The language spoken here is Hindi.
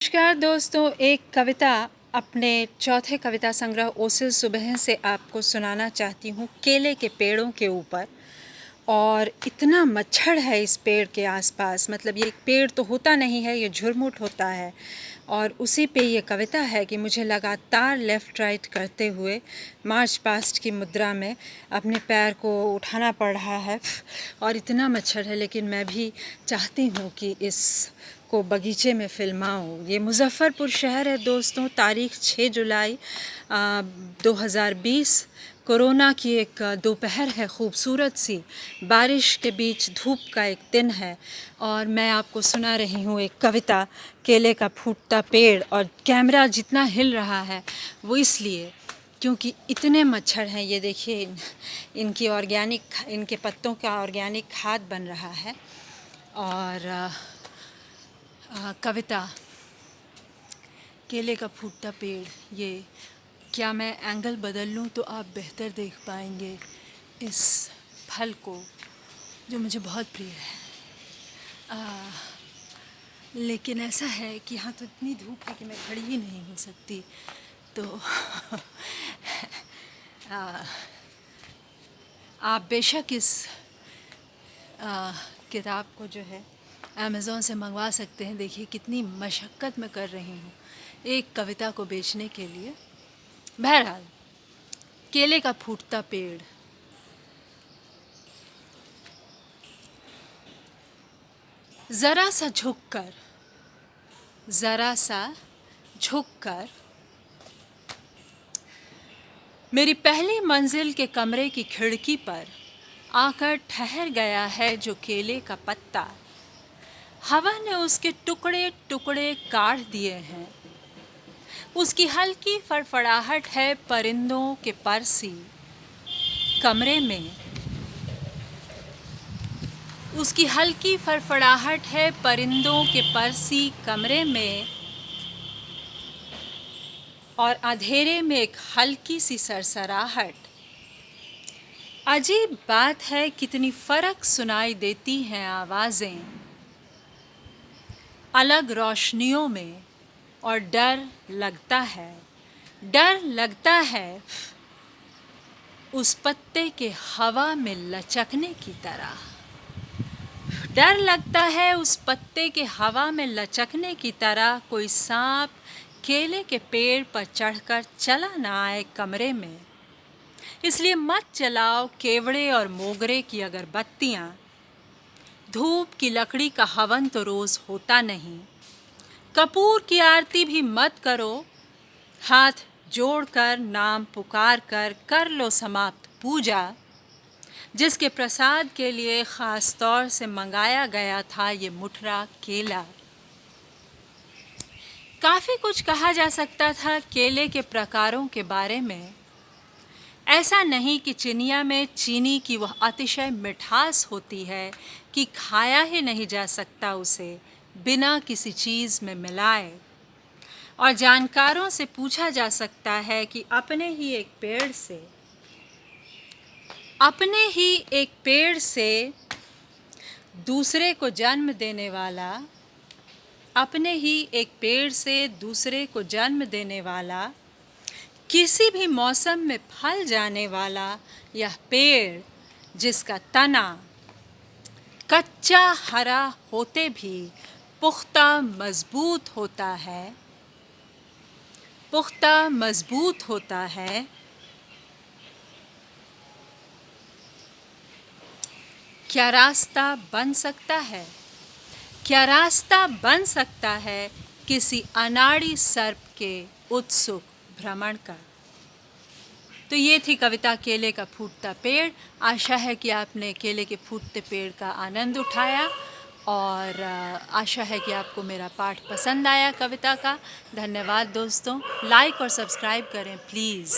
नमस्कार दोस्तों, एक कविता अपने चौथे कविता संग्रह ओसिल सुबह से आपको सुनाना चाहती हूँ केले के पेड़ों के ऊपर। और इतना मच्छर है इस पेड़ के आसपास, मतलब ये एक पेड़ तो होता नहीं है, ये झुरमुट होता है। और उसी पे ये कविता है कि मुझे लगातार लेफ़्ट राइट करते हुए मार्च पास्ट की मुद्रा में अपने पैर को उठाना पड़ रहा है और इतना मच्छर है, लेकिन मैं भी चाहती हूँ कि इस को बगीचे में फिल्माऊँ। ये मुज़फ़्फ़रपुर शहर है दोस्तों, तारीख़ 6 जुलाई 2020। कोरोना की एक दोपहर है, खूबसूरत सी बारिश के बीच धूप का एक दिन है और मैं आपको सुना रही हूँ एक कविता, केले का फूटता पेड़। और कैमरा जितना हिल रहा है वो इसलिए क्योंकि इतने मच्छर हैं। ये देखिए, इनके पत्तों का ऑर्गेनिक खाद बन रहा है। और कविता केले का फूटता पेड़। ये क्या मैं एंगल बदल लूँ तो आप बेहतर देख पाएंगे इस फल को जो मुझे बहुत प्रिय है। लेकिन ऐसा है कि यहाँ तो इतनी धूप है कि मैं खड़ी ही नहीं हो सकती। तो आप बेशक इस किताब को जो है अमेज़ॉन से मंगवा सकते हैं। देखिए कितनी मशक्क़त मैं कर रही हूँ एक कविता को बेचने के लिए। बहरहाल, केले का फूटता पेड़। ज़रा सा झुककर मेरी पहली मंजिल के कमरे की खिड़की पर आकर ठहर गया है जो केले का पत्ता। हवा ने उसके टुकड़े टुकड़े काट दिए हैं। उसकी हल्की फड़फड़ाहट है परिंदों के पर सी कमरे में। उसकी हल्की फड़फड़ाहट है परिंदों के पर सी कमरे में। और अंधेरे में एक हल्की सी सरसराहट। अजीब बात है कितनी फर्क सुनाई देती हैं आवाज़ें अलग रोशनियों में। और डर लगता है उस पत्ते के हवा में लचकने की तरह। डर लगता है उस पत्ते के हवा में लचकने की तरह कोई सांप केले के पेड़ पर चढ़कर चला ना आए कमरे में। इसलिए मत जलाओ केवड़े और मोगरे की अगरबत्तियाँ। धूप की लकड़ी का हवन तो रोज़ होता नहीं। कपूर की आरती भी मत करो। हाथ जोड़कर नाम पुकार कर लो समाप्त पूजा, जिसके प्रसाद के लिए ख़ास तौर से मंगाया गया था ये मुठरा केला। काफ़ी कुछ कहा जा सकता था केले के प्रकारों के बारे में। ऐसा नहीं कि चिनिया में चीनी की वह अतिशय मिठास होती है कि खाया ही नहीं जा सकता उसे बिना किसी चीज़ में मिलाए। और जानकारों से पूछा जा सकता है कि अपने ही एक पेड़ से दूसरे को जन्म देने वाला किसी भी मौसम में फल जाने वाला यह पेड़, जिसका तना कच्चा हरा होते भी पुख्ता मजबूत होता है, क्या रास्ता बन सकता है किसी अनाड़ी सर्प के उत्सुक भ्रमण का। तो ये थी कविता केले का फूटता पेड़। आशा है कि आपने केले के फूटते पेड़ का आनंद उठाया और आशा है कि आपको मेरा पाठ पसंद आया कविता का। धन्यवाद दोस्तों। लाइक और सब्सक्राइब करें प्लीज़।